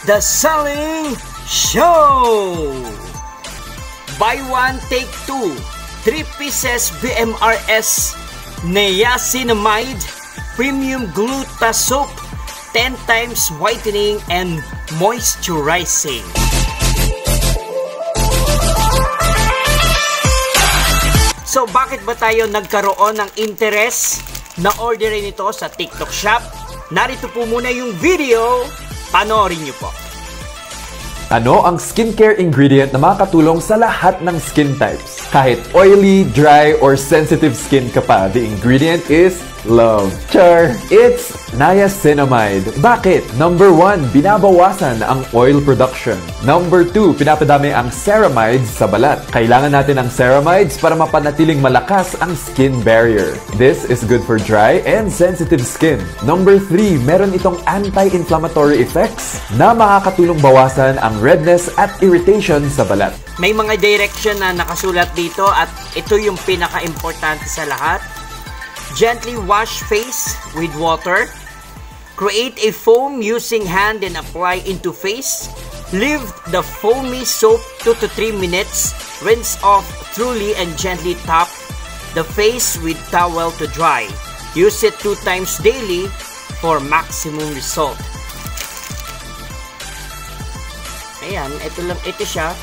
The Selling Show! Buy one, take two. 3 pieces BMRS Niacinamide Premium Gluta Soap, 10 times whitening and moisturizing. So bakit ba tayo nagkaroon ng interest na orderin ito sa TikTok shop? Narito po muna yung video, panoorin nyo po. Ano ang skincare ingredient na makakatulong sa lahat ng skin types? Kahit oily, dry, or sensitive skin ka pa, the ingredient is love. Char! It's niacinamide. Bakit? Number 1, binabawasan ang oil production. Number 2, pinapadami ang ceramides sa balat. Kailangan natin ang ceramides para mapanatiling malakas ang skin barrier. This is good for dry and sensitive skin. Number 3, meron itong anti-inflammatory effects na makakatulong bawasan ang redness at irritation sa balat. May mga direction na nakasulat dito at ito yung pinaka-importante sa lahat. Gently wash face with water. Create a foam using hand and apply into face. Leave the foamy soap 2 to 3 minutes. Rinse off thoroughly and gently tap the face with towel to dry. Use it 2 times daily for maximum result. Ayan, ito siya.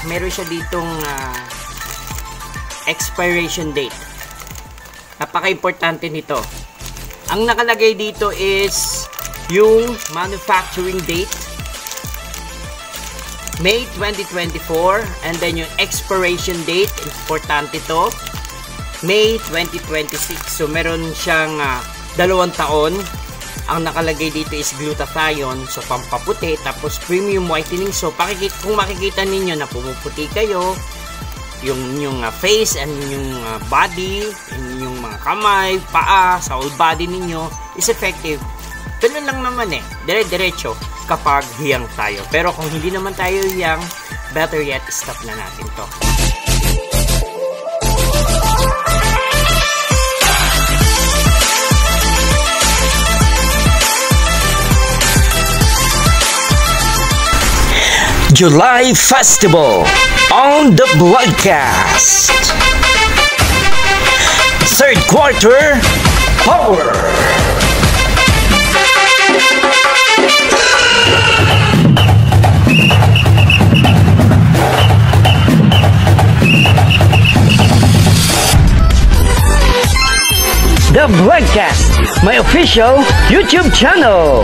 Meron siya ditong expiration date. Napaka-importante nito. Ang nakalagay dito is yung manufacturing date, May 2024, and then yung expiration date, importante to, May 2026. So meron siyang 2 taon. Ang nakalagay dito is glutathione, so pampaputi, tapos premium whitening. So kung makikita ninyo na pumuputi kayo, yung face and yung body, yung mga kamay, paa, sa whole body ninyo is effective. Ganun lang naman dire-diretso kapag hiyang tayo. Pero kung hindi naman tayo hiyang, better yet, stop na natin to. July Festival on the broadcast. Third quarter power. The broadcast, my official YouTube channel.